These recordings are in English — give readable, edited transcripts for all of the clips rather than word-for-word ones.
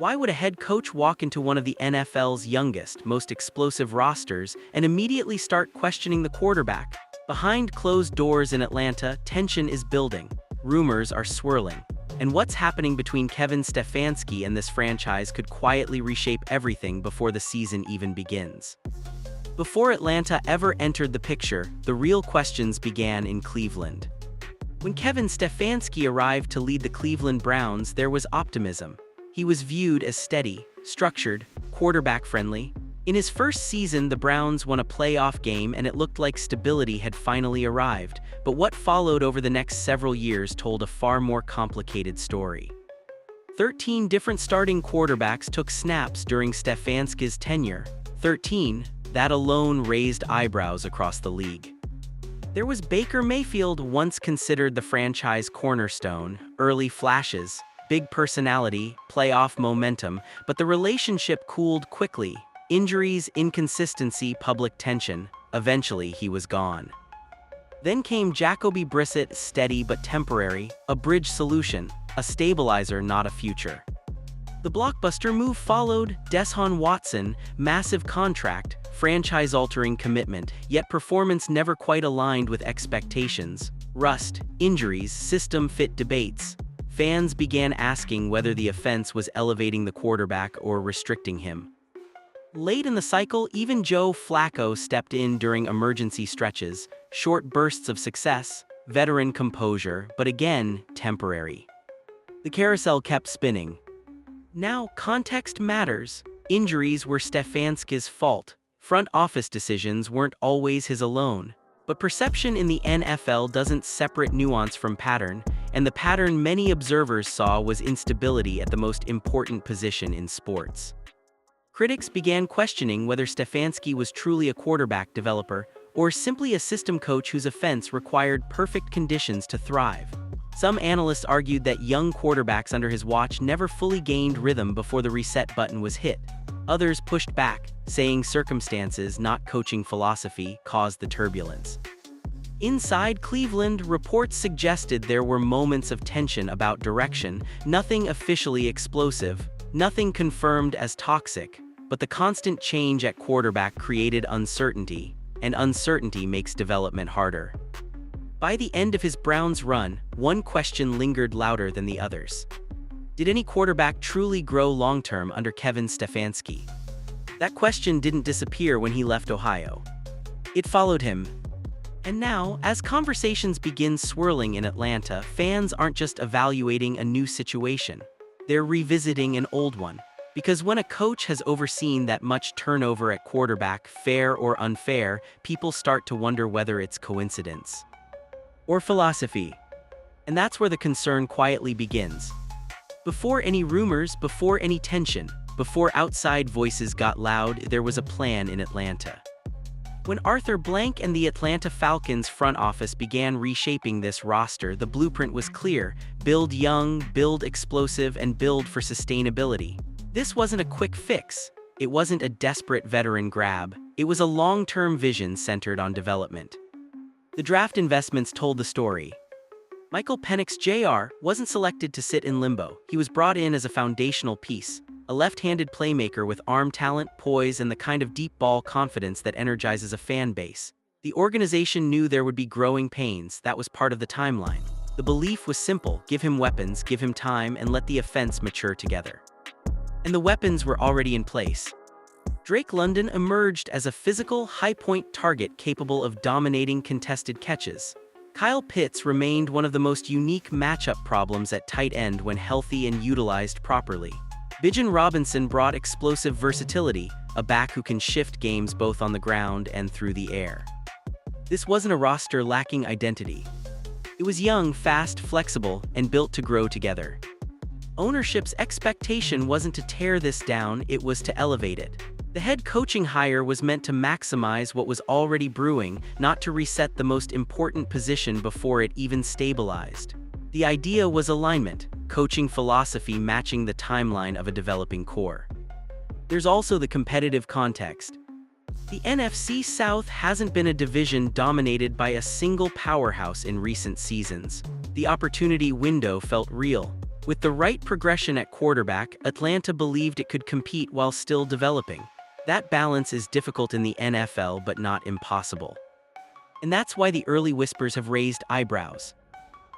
Why would a head coach walk into one of the NFL's youngest, most explosive rosters and immediately start questioning the quarterback? Behind closed doors in Atlanta, tension is building. Rumors are swirling. And what's happening between Kevin Stefanski and this franchise could quietly reshape everything before the season even begins. Before Atlanta ever entered the picture, the real questions began in Cleveland. When Kevin Stefanski arrived to lead the Cleveland Browns, there was optimism. He was viewed as steady, structured, quarterback-friendly. In his first season, the Browns won a playoff game and it looked like stability had finally arrived, but what followed over the next several years told a far more complicated story. 13 different starting quarterbacks took snaps during Stefanski's tenure. 13, that alone raised eyebrows across the league. There was Baker Mayfield, once considered the franchise cornerstone, early flashes, big personality, playoff momentum, but the relationship cooled quickly. Injuries, inconsistency, public tension. Eventually, he was gone. Then came Jacoby Brissett, steady but temporary, a bridge solution, a stabilizer, not a future. The blockbuster move followed. Deshaun Watson, massive contract, franchise-altering commitment, yet performance never quite aligned with expectations. Rust, injuries, system-fit debates. Fans began asking whether the offense was elevating the quarterback or restricting him. Late in the cycle, even Joe Flacco stepped in during emergency stretches, short bursts of success, veteran composure, but again, temporary. The carousel kept spinning. Now, context matters. Injuries were Stefanski's fault. Front office decisions weren't always his alone. But perception in the NFL doesn't separate nuance from pattern, and the pattern many observers saw was instability at the most important position in sports. Critics began questioning whether Stefanski was truly a quarterback developer or simply a system coach whose offense required perfect conditions to thrive. Some analysts argued that young quarterbacks under his watch never fully gained rhythm before the reset button was hit. Others pushed back, saying circumstances, not coaching philosophy, caused the turbulence. Inside Cleveland, reports suggested there were moments of tension about direction, nothing officially explosive, nothing confirmed as toxic, but the constant change at quarterback created uncertainty, and uncertainty makes development harder. By the end of his Browns run, one question lingered louder than the others. Did any quarterback truly grow long-term under Kevin Stefanski? That question didn't disappear when he left Ohio. It followed him. And now, as conversations begin swirling in Atlanta, fans aren't just evaluating a new situation. They're revisiting an old one. Because when a coach has overseen that much turnover at quarterback, fair or unfair, people start to wonder whether it's coincidence or philosophy. And that's where the concern quietly begins. Before any rumors, before any tension, before outside voices got loud, there was a plan in Atlanta. When Arthur Blank and the Atlanta Falcons front office began reshaping this roster, the blueprint was clear: build young, build explosive, and build for sustainability. This wasn't a quick fix. It wasn't a desperate veteran grab. It was a long-term vision centered on development. The draft investments told the story. Michael Penix Jr. wasn't selected to sit in limbo. He was brought in as a foundational piece, a left-handed playmaker with arm talent, poise, and the kind of deep ball confidence that energizes a fan base. The organization knew there would be growing pains. That was part of the timeline. The belief was simple: give him weapons, give him time, and let the offense mature together. And the weapons were already in place. Drake London emerged as a physical, high-point target capable of dominating contested catches. Kyle Pitts remained one of the most unique matchup problems at tight end when healthy and utilized properly. Bijan Robinson brought explosive versatility, a back who can shift games both on the ground and through the air. This wasn't a roster lacking identity. It was young, fast, flexible, and built to grow together. Ownership's expectation wasn't to tear this down, it was to elevate it. The head coaching hire was meant to maximize what was already brewing, not to reset the most important position before it even stabilized. The idea was alignment, coaching philosophy matching the timeline of a developing core. There's also the competitive context. The NFC South hasn't been a division dominated by a single powerhouse in recent seasons. The opportunity window felt real. With the right progression at quarterback, Atlanta believed it could compete while still developing. That balance is difficult in the NFL but not impossible. And that's why the early whispers have raised eyebrows.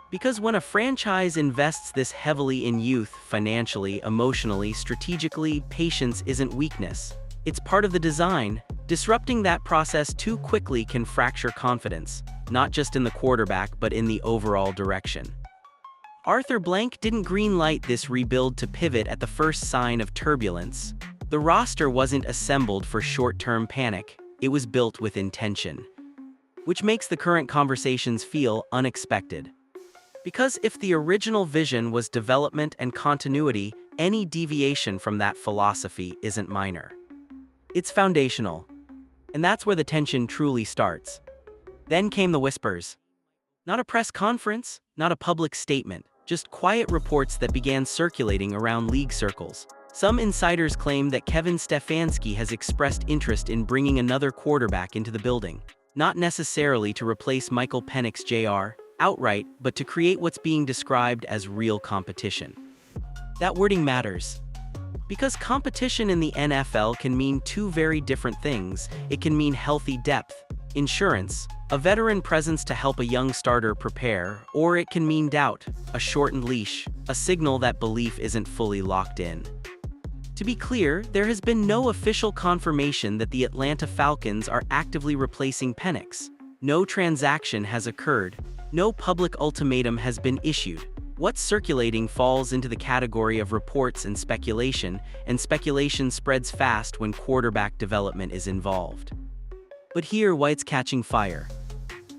Because when a franchise invests this heavily in youth, financially, emotionally, strategically, patience isn't weakness. It's part of the design. Disrupting that process too quickly can fracture confidence, not just in the quarterback but in the overall direction. Arthur Blank didn't greenlight this rebuild to pivot at the first sign of turbulence. The roster wasn't assembled for short-term panic, it was built with intention. Which makes the current conversations feel unexpected. Because if the original vision was development and continuity, any deviation from that philosophy isn't minor. It's foundational. And that's where the tension truly starts. Then came the whispers. Not a press conference, not a public statement, just quiet reports that began circulating around league circles. Some insiders claim that Kevin Stefanski has expressed interest in bringing another quarterback into the building, not necessarily to replace Michael Penix Jr. outright, but to create what's being described as real competition. That wording matters. Because competition in the NFL can mean two very different things. It can mean healthy depth, insurance, a veteran presence to help a young starter prepare, or it can mean doubt, a shortened leash, a signal that belief isn't fully locked in. To be clear, there has been no official confirmation that the Atlanta Falcons are actively replacing Penix. No transaction has occurred. No public ultimatum has been issued. What's circulating falls into the category of reports and speculation spreads fast when quarterback development is involved. But here, why it's catching fire.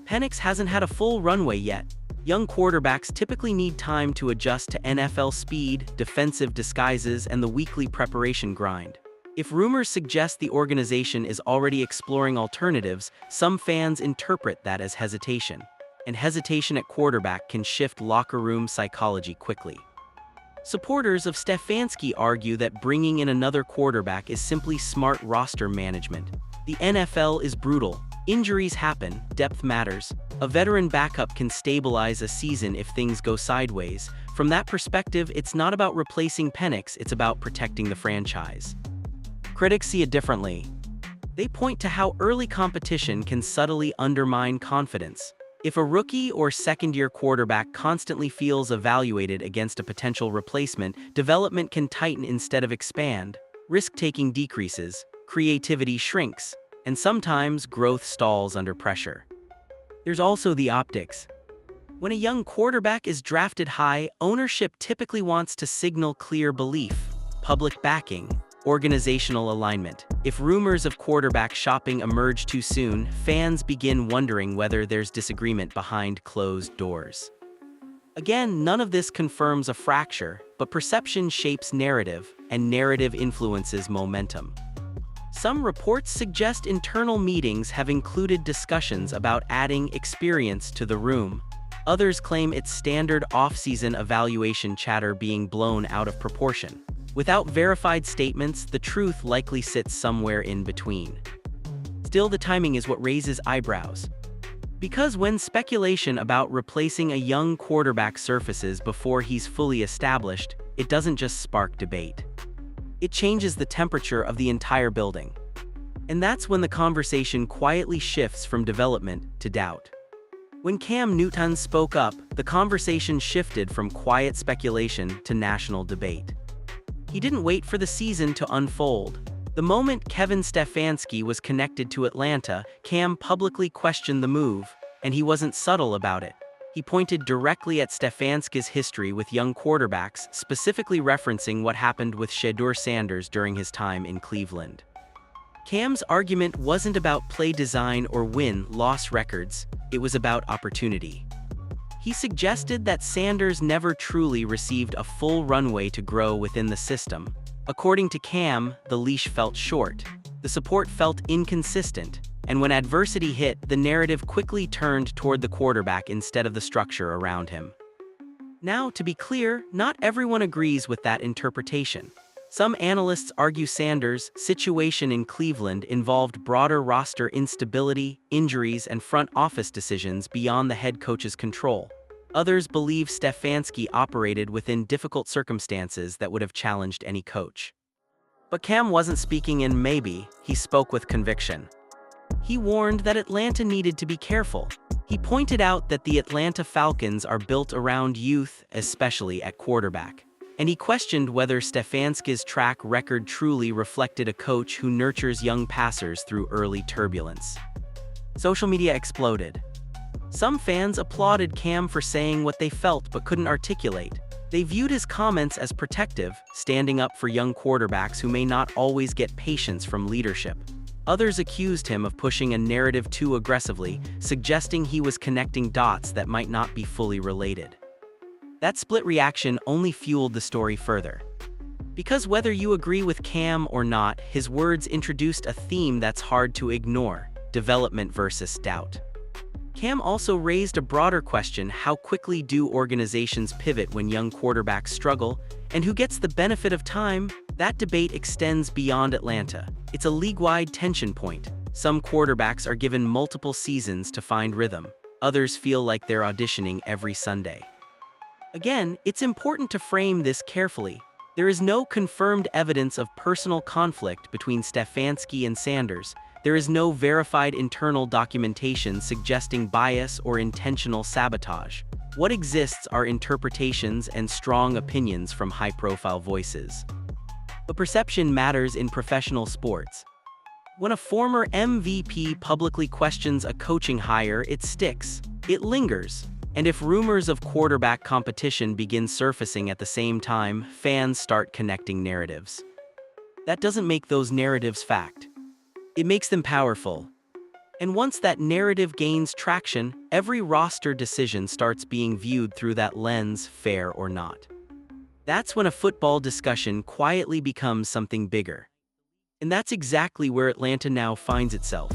Penix hasn't had a full runway yet. Young quarterbacks typically need time to adjust to NFL speed, defensive disguises, and the weekly preparation grind. If rumors suggest the organization is already exploring alternatives, some fans interpret that as hesitation. And hesitation at quarterback can shift locker room psychology quickly. Supporters of Stefanski argue that bringing in another quarterback is simply smart roster management. The NFL is brutal. Injuries happen, depth matters. A veteran backup can stabilize a season if things go sideways. From that perspective, it's not about replacing Penix, it's about protecting the franchise. Critics see it differently. They point to how early competition can subtly undermine confidence. If a rookie or second-year quarterback constantly feels evaluated against a potential replacement, development can tighten instead of expand, risk-taking decreases, creativity shrinks, and sometimes growth stalls under pressure. There's also the optics. When a young quarterback is drafted high, ownership typically wants to signal clear belief, public backing, organizational alignment. If rumors of quarterback shopping emerge too soon, fans begin wondering whether there's disagreement behind closed doors. Again, none of this confirms a fracture, but perception shapes narrative, and narrative influences momentum. Some reports suggest internal meetings have included discussions about adding experience to the room. Others claim it's standard off-season evaluation chatter being blown out of proportion. Without verified statements, the truth likely sits somewhere in between. Still, the timing is what raises eyebrows. Because when speculation about replacing a young quarterback surfaces before he's fully established, it doesn't just spark debate. It changes the temperature of the entire building. And that's when the conversation quietly shifts from development to doubt. When Cam Newton spoke up, the conversation shifted from quiet speculation to national debate. He didn't wait for the season to unfold. The moment Kevin Stefanski was connected to Atlanta, Cam publicly questioned the move, and he wasn't subtle about it. He pointed directly at Stefanski's history with young quarterbacks, specifically referencing what happened with Shedeur Sanders during his time in Cleveland. Cam's argument wasn't about play design or win-loss records, it was about opportunity. He suggested that Sanders never truly received a full runway to grow within the system. According to Cam, the leash felt short, the support felt inconsistent, and when adversity hit, the narrative quickly turned toward the quarterback instead of the structure around him. Now, to be clear, not everyone agrees with that interpretation. Some analysts argue Sanders' situation in Cleveland involved broader roster instability, injuries, and front office decisions beyond the head coach's control. Others believe Stefanski operated within difficult circumstances that would have challenged any coach. But Cam wasn't speaking in maybe, he spoke with conviction. He warned that Atlanta needed to be careful. He pointed out that the Atlanta Falcons are built around youth, especially at quarterback. And he questioned whether Stefanski's track record truly reflected a coach who nurtures young passers through early turbulence. Social media exploded. Some fans applauded Cam for saying what they felt but couldn't articulate. They viewed his comments as protective, standing up for young quarterbacks who may not always get patience from leadership. Others accused him of pushing a narrative too aggressively, suggesting he was connecting dots that might not be fully related. That split reaction only fueled the story further. Because whether you agree with Cam or not, his words introduced a theme that's hard to ignore: development versus doubt. Cam also raised a broader question: how quickly do organizations pivot when young quarterbacks struggle, and who gets the benefit of time? That debate extends beyond Atlanta. It's a league-wide tension point. Some quarterbacks are given multiple seasons to find rhythm. Others feel like they're auditioning every Sunday. Again, it's important to frame this carefully. There is no confirmed evidence of personal conflict between Stefanski and Sanders. There is no verified internal documentation suggesting bias or intentional sabotage. What exists are interpretations and strong opinions from high-profile voices. But perception matters in professional sports. When a former MVP publicly questions a coaching hire, it sticks. It lingers. And if rumors of quarterback competition begin surfacing at the same time, fans start connecting narratives. That doesn't make those narratives fact. It makes them powerful. And once that narrative gains traction, every roster decision starts being viewed through that lens, fair or not. That's when a football discussion quietly becomes something bigger. And that's exactly where Atlanta now finds itself.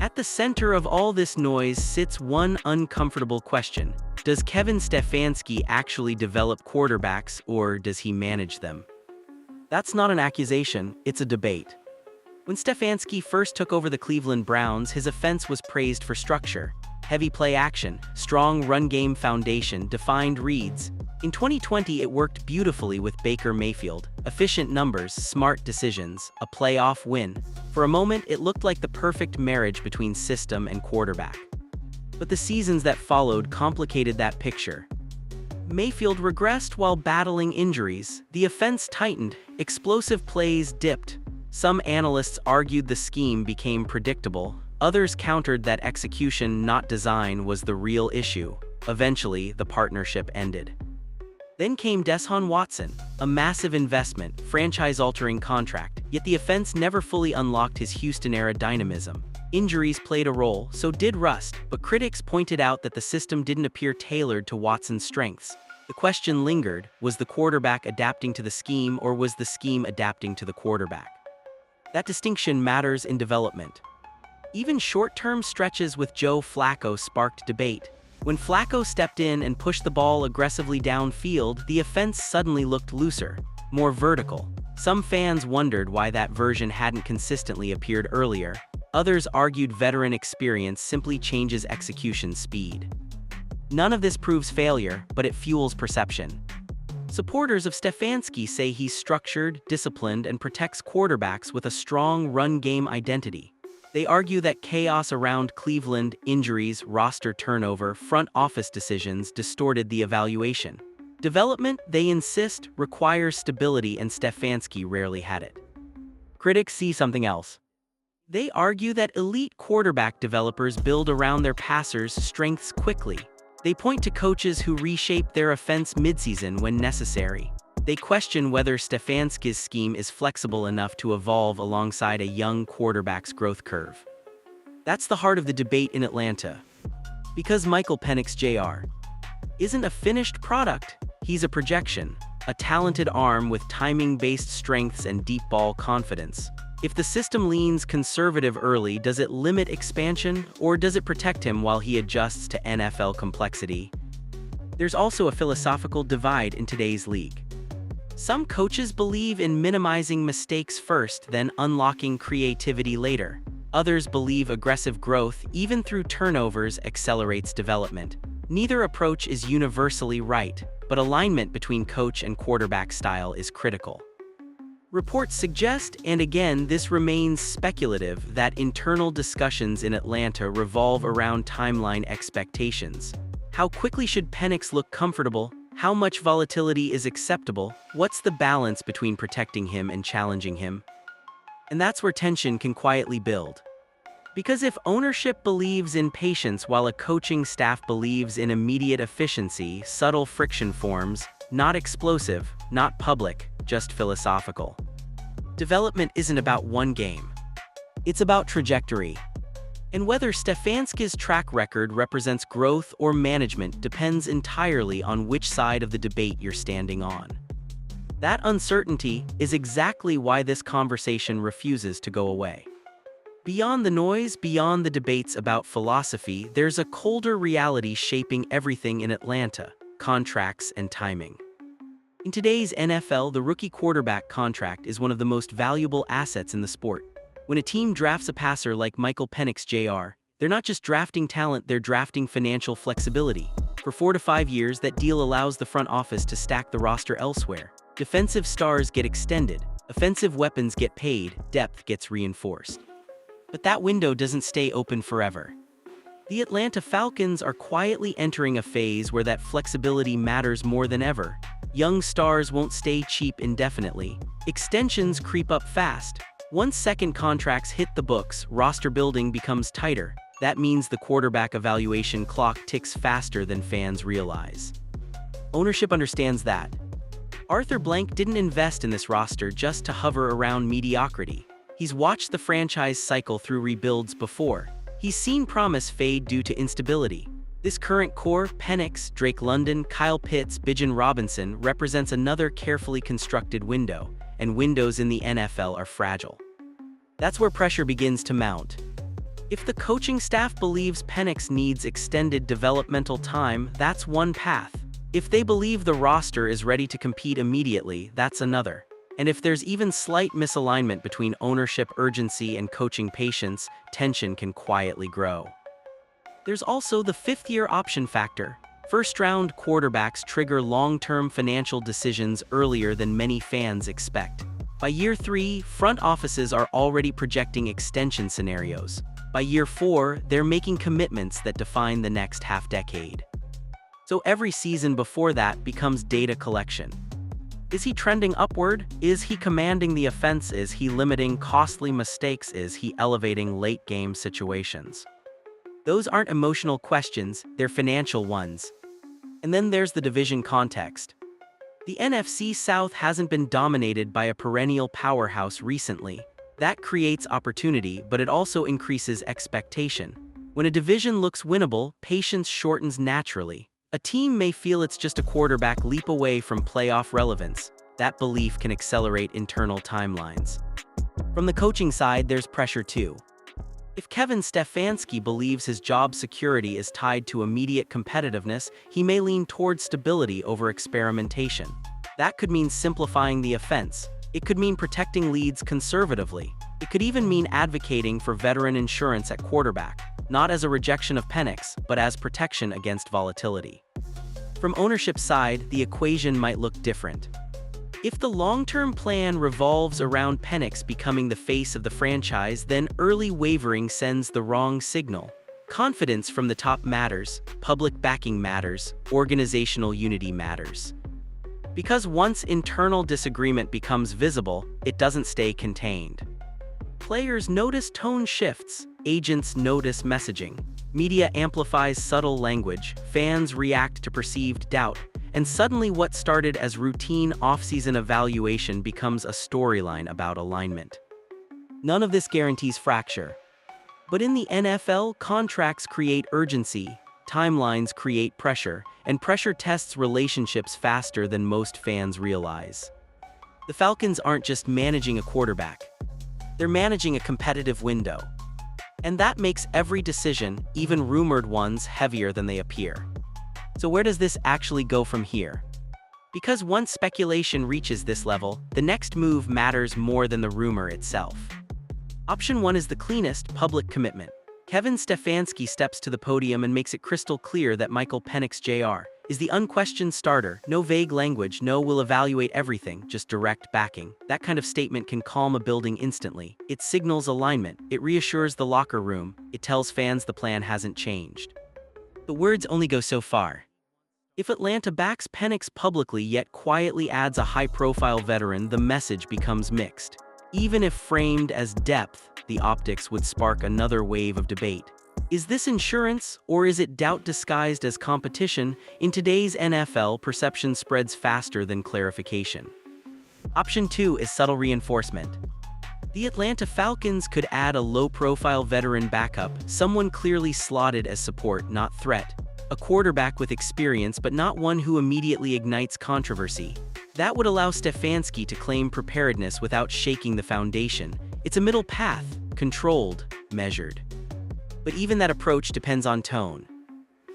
At the center of all this noise sits one uncomfortable question: does Kevin Stefanski actually develop quarterbacks, or does he manage them? That's not an accusation, it's a debate. When Stefanski first took over the Cleveland Browns, his offense was praised for structure: heavy play action, strong run game foundation, defined reads. In 2020, it worked beautifully with Baker Mayfield: efficient numbers, smart decisions, a playoff win. For a moment, it looked like the perfect marriage between system and quarterback. But the seasons that followed complicated that picture. Mayfield regressed while battling injuries, the offense tightened, explosive plays dipped. Some analysts argued the scheme became predictable. Others countered that execution, not design, was the real issue. Eventually, the partnership ended. Then came Deshaun Watson, a massive investment, franchise-altering contract, yet the offense never fully unlocked his Houston-era dynamism. Injuries played a role, so did rust, but critics pointed out that the system didn't appear tailored to Watson's strengths. The question lingered: was the quarterback adapting to the scheme, or was the scheme adapting to the quarterback? That distinction matters in development. Even short-term stretches with Joe Flacco sparked debate. When Flacco stepped in and pushed the ball aggressively downfield, the offense suddenly looked looser, more vertical. Some fans wondered why that version hadn't consistently appeared earlier. Others argued veteran experience simply changes execution speed. None of this proves failure, but it fuels perception. Supporters of Stefanski say he's structured, disciplined, and protects quarterbacks with a strong run game identity. They argue that chaos around Cleveland, injuries, roster turnover, front office decisions distorted the evaluation. Development, they insist, requires stability, and Stefanski rarely had it. Critics see something else. They argue that elite quarterback developers build around their passers' strengths quickly. They point to coaches who reshape their offense midseason when necessary. They question whether Stefanski's scheme is flexible enough to evolve alongside a young quarterback's growth curve. That's the heart of the debate in Atlanta. Because Michael Penix Jr. isn't a finished product, he's a projection, a talented arm with timing-based strengths and deep ball confidence. If the system leans conservative early, does it limit expansion, or does it protect him while he adjusts to NFL complexity? There's also a philosophical divide in today's league. Some coaches believe in minimizing mistakes first, then unlocking creativity later. Others believe aggressive growth, even through turnovers, accelerates development. Neither approach is universally right, but alignment between coach and quarterback style is critical. Reports suggest, and again this remains speculative, that internal discussions in Atlanta revolve around timeline expectations. How quickly should Penix look comfortable? How much volatility is acceptable? What's the balance between protecting him and challenging him? And that's where tension can quietly build. Because if ownership believes in patience while a coaching staff believes in immediate efficiency, subtle friction forms, not explosive, not public, just philosophical. Development isn't about one game. It's about trajectory. And whether Stefanski's track record represents growth or management depends entirely on which side of the debate you're standing on. That uncertainty is exactly why this conversation refuses to go away. Beyond the noise, beyond the debates about philosophy, there's a colder reality shaping everything in Atlanta: contracts and timing. In today's NFL, the rookie quarterback contract is one of the most valuable assets in the sport. When a team drafts a passer like Michael Penix Jr., they're not just drafting talent, they're drafting financial flexibility. For 4 to 5 years, that deal allows the front office to stack the roster elsewhere. Defensive stars get extended, offensive weapons get paid, depth gets reinforced. But that window doesn't stay open forever. The Atlanta Falcons are quietly entering a phase where that flexibility matters more than ever. Young stars won't stay cheap indefinitely. Extensions creep up fast. Once second contracts hit the books, roster building becomes tighter. That means the quarterback evaluation clock ticks faster than fans realize. Ownership understands that. Arthur Blank didn't invest in this roster just to hover around mediocrity. He's watched the franchise cycle through rebuilds before. He's seen promise fade due to instability. This current core, Penix, Drake London, Kyle Pitts, Bijan Robinson, represents another carefully constructed window, and windows in the NFL are fragile. That's where pressure begins to mount. If the coaching staff believes Penix needs extended developmental time, that's one path. If they believe the roster is ready to compete immediately, that's another. And if there's even slight misalignment between ownership urgency and coaching patience, tension can quietly grow. There's also the fifth-year option factor. First-round quarterbacks trigger long-term financial decisions earlier than many fans expect. By year 3, front offices are already projecting extension scenarios. By year 4, they're making commitments that define the next half-decade. So every season before that becomes data collection. Is he trending upward? Is he commanding the offense? Is he limiting costly mistakes? Is he elevating late-game situations? Those aren't emotional questions, they're financial ones. And then there's the division context. The NFC South hasn't been dominated by a perennial powerhouse recently. That creates opportunity, but it also increases expectation. When a division looks winnable, patience shortens naturally. A team may feel it's just a quarterback leap away from playoff relevance. That belief can accelerate internal timelines. From the coaching side, there's pressure too. If Kevin Stefanski believes his job security is tied to immediate competitiveness, he may lean towards stability over experimentation. That could mean simplifying the offense. It could mean protecting leads conservatively. It could even mean advocating for veteran insurance at quarterback, not as a rejection of Penix, but as protection against volatility. From ownership side, the equation might look different. If the long-term plan revolves around Penix becoming the face of the franchise, then early wavering sends the wrong signal. Confidence from the top matters, public backing matters, organizational unity matters. Because once internal disagreement becomes visible, it doesn't stay contained. Players notice tone shifts, agents notice messaging, media amplifies subtle language, fans react to perceived doubt, and suddenly what started as routine off-season evaluation becomes a storyline about alignment. None of this guarantees fracture. But in the NFL, contracts create urgency, timelines create pressure, and pressure tests relationships faster than most fans realize. The Falcons aren't just managing a quarterback. They're managing a competitive window. And that makes every decision, even rumored ones, heavier than they appear. So where does this actually go from here? Because once speculation reaches this level, the next move matters more than the rumor itself. Option 1 is the cleanest: public commitment. Kevin Stefanski steps to the podium and makes it crystal clear that Michael Penix Jr. is the unquestioned starter. No vague language, no "we'll evaluate everything," just direct backing. That kind of statement can calm a building instantly. It signals alignment, it reassures the locker room, it tells fans the plan hasn't changed. But words only go so far. If Atlanta backs Penix publicly yet quietly adds a high-profile veteran, the message becomes mixed. Even if framed as depth, the optics would spark another wave of debate. Is this insurance, or is it doubt disguised as competition? In today's NFL, perception spreads faster than clarification. Option 2 is subtle reinforcement. The Atlanta Falcons could add a low-profile veteran backup, someone clearly slotted as support, not threat. A quarterback with experience but not one who immediately ignites controversy. That would allow Stefanski to claim preparedness without shaking the foundation. It's a middle path, controlled, measured. But even that approach depends on tone.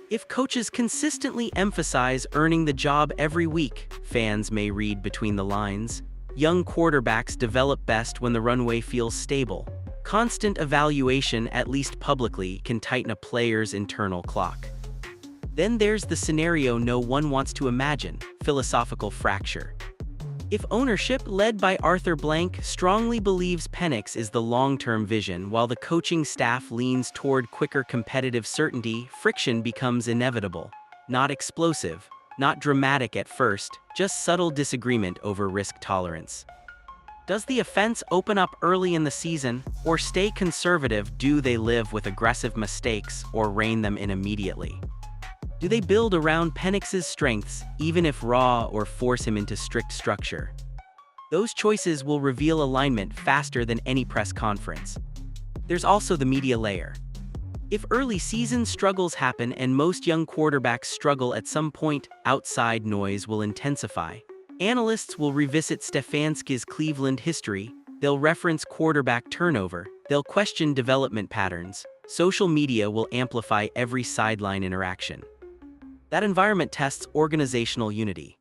If coaches consistently emphasize earning the job every week, fans may read between the lines. Young quarterbacks develop best when the runway feels stable. Constant evaluation, at least publicly, can tighten a player's internal clock. Then there's the scenario no one wants to imagine: philosophical fracture. If ownership, led by Arthur Blank, strongly believes Penix is the long-term vision while the coaching staff leans toward quicker competitive certainty, friction becomes inevitable. Not explosive, not dramatic at first, just subtle disagreement over risk tolerance. Does the offense open up early in the season, or stay conservative? Do they live with aggressive mistakes, or rein them in immediately? Do they build around Penix's strengths, even if raw, or force him into strict structure? Those choices will reveal alignment faster than any press conference. There's also the media layer. If early season struggles happen, and most young quarterbacks struggle at some point, outside noise will intensify. Analysts will revisit Stefanski's Cleveland history, they'll reference quarterback turnover, they'll question development patterns. Social media will amplify every sideline interaction. That environment tests organizational unity.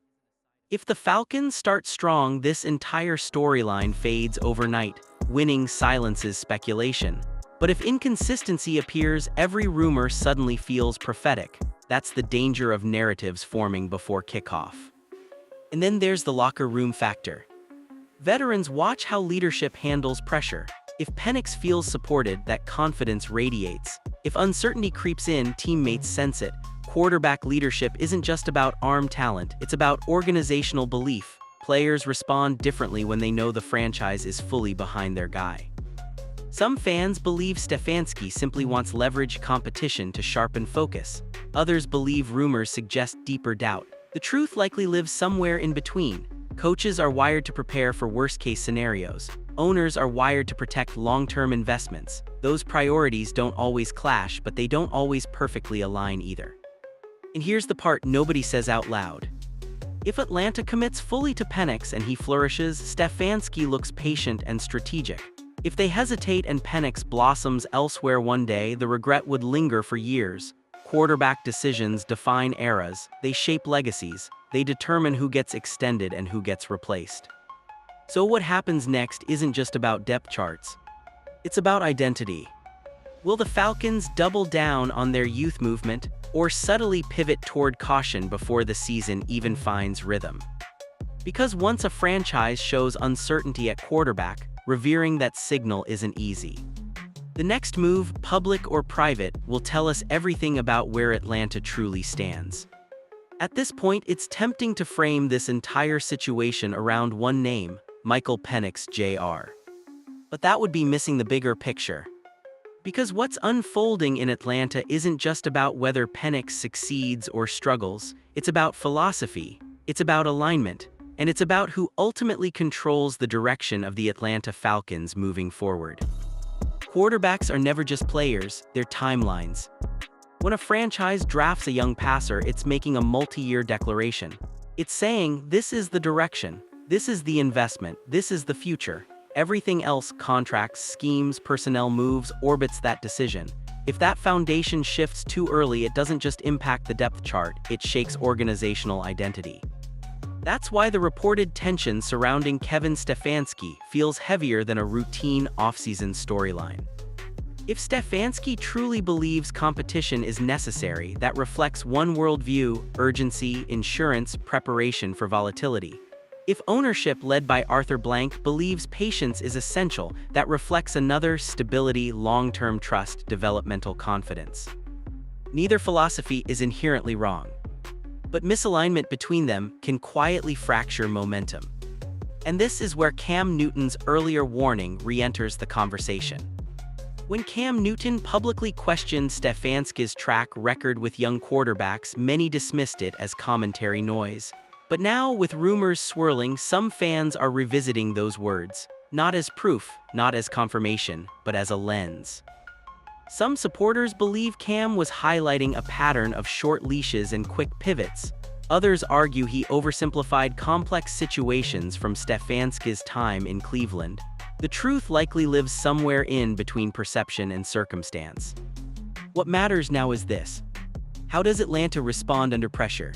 If the Falcons start strong, this entire storyline fades overnight. Winning silences speculation. But if inconsistency appears, every rumor suddenly feels prophetic. That's the danger of narratives forming before kickoff. And then there's the locker room factor. Veterans watch how leadership handles pressure. If Penix feels supported, that confidence radiates. If uncertainty creeps in, teammates sense it. Quarterback leadership isn't just about arm talent, it's about organizational belief. Players respond differently when they know the franchise is fully behind their guy. Some fans believe Stefanski simply wants leverage competition to sharpen focus. Others believe rumors suggest deeper doubt. The truth likely lives somewhere in between. Coaches are wired to prepare for worst-case scenarios. Owners are wired to protect long-term investments. Those priorities don't always clash, but they don't always perfectly align either. And here's the part nobody says out loud. If Atlanta commits fully to Penix and he flourishes, Stefanski looks patient and strategic. If they hesitate and Penix blossoms elsewhere one day, the regret would linger for years. Quarterback decisions define eras, they shape legacies, they determine who gets extended and who gets replaced. So what happens next isn't just about depth charts. It's about identity. Will the Falcons double down on their youth movement, or subtly pivot toward caution before the season even finds rhythm? Because once a franchise shows uncertainty at quarterback, revering that signal isn't easy. The next move, public or private, will tell us everything about where Atlanta truly stands. At this point, it's tempting to frame this entire situation around one name: Michael Penix Jr. But that would be missing the bigger picture. Because what's unfolding in Atlanta isn't just about whether Penix succeeds or struggles, it's about philosophy, it's about alignment, and it's about who ultimately controls the direction of the Atlanta Falcons moving forward. Quarterbacks are never just players, they're timelines. When a franchise drafts a young passer, it's making a multi-year declaration. It's saying, this is the direction, this is the investment, this is the future. Everything else, contracts, schemes, personnel moves, orbits that decision. If that foundation shifts too early, it doesn't just impact the depth chart, it shakes organizational identity. That's why the reported tension surrounding Kevin Stefanski feels heavier than a routine offseason storyline. If Stefanski truly believes competition is necessary, that reflects one worldview: urgency, insurance, preparation for volatility. If ownership led by Arthur Blank believes patience is essential, that reflects another: stability, long-term trust, developmental confidence. Neither philosophy is inherently wrong, but misalignment between them can quietly fracture momentum. And this is where Cam Newton's earlier warning re-enters the conversation. When Cam Newton publicly questioned Stefanski's track record with young quarterbacks, many dismissed it as commentary noise. But now, with rumors swirling, some fans are revisiting those words, not as proof, not as confirmation, but as a lens. Some supporters believe Cam was highlighting a pattern of short leashes and quick pivots. Others argue he oversimplified complex situations from Stefanski's time in Cleveland. The truth likely lives somewhere in between perception and circumstance. What matters now is this: how does Atlanta respond under pressure?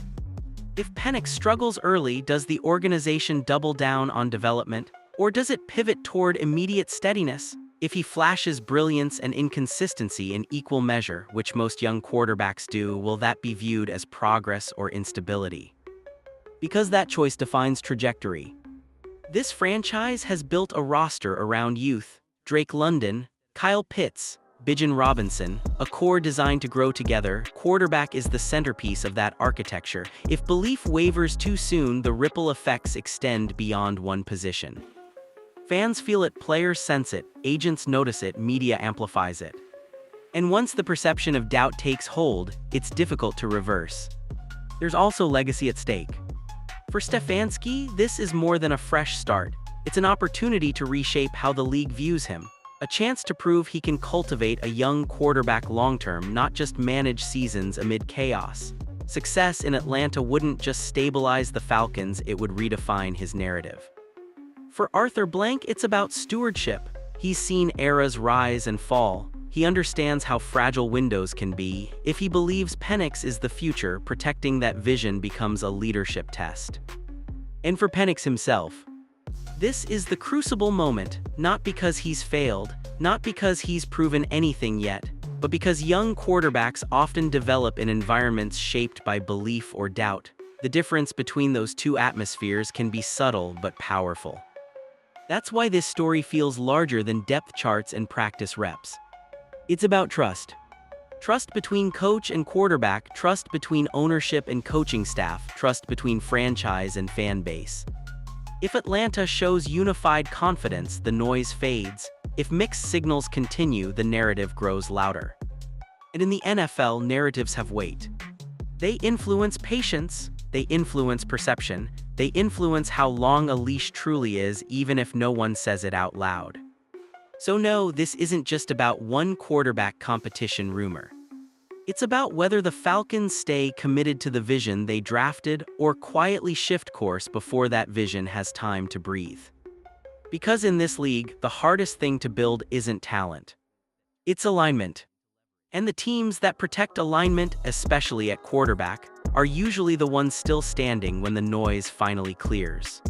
If Penix struggles early, does the organization double down on development, or does it pivot toward immediate steadiness? If he flashes brilliance and inconsistency in equal measure, which most young quarterbacks do, will that be viewed as progress or instability? Because that choice defines trajectory. This franchise has built a roster around youth: Drake London, Kyle Pitts, Bijan Robinson, a core designed to grow together. Quarterback is the centerpiece of that architecture. If belief wavers too soon, the ripple effects extend beyond one position. Fans feel it, players sense it, agents notice it, media amplifies it. And once the perception of doubt takes hold, it's difficult to reverse. There's also legacy at stake. For Stefanski, this is more than a fresh start. It's an opportunity to reshape how the league views him. A chance to prove he can cultivate a young quarterback long-term, not just manage seasons amid chaos. Success in Atlanta wouldn't just stabilize the Falcons, it would redefine his narrative. For Arthur Blank, it's about stewardship. He's seen eras rise and fall. He understands how fragile windows can be. If he believes Penix is the future, protecting that vision becomes a leadership test. And for Penix himself, this is the crucible moment, not because he's failed, not because he's proven anything yet, but because young quarterbacks often develop in environments shaped by belief or doubt. The difference between those two atmospheres can be subtle but powerful. That's why this story feels larger than depth charts and practice reps. It's about trust. Trust between coach and quarterback, trust between ownership and coaching staff, trust between franchise and fan base. If Atlanta shows unified confidence, the noise fades. If mixed signals continue, the narrative grows louder. And in the NFL, narratives have weight. They influence patience, they influence perception, they influence how long a leash truly is, even if no one says it out loud. So no, this isn't just about one quarterback competition rumor. It's about whether the Falcons stay committed to the vision they drafted or quietly shift course before that vision has time to breathe. Because in this league, the hardest thing to build isn't talent. It's alignment. And the teams that protect alignment, especially at quarterback, are usually the ones still standing when the noise finally clears.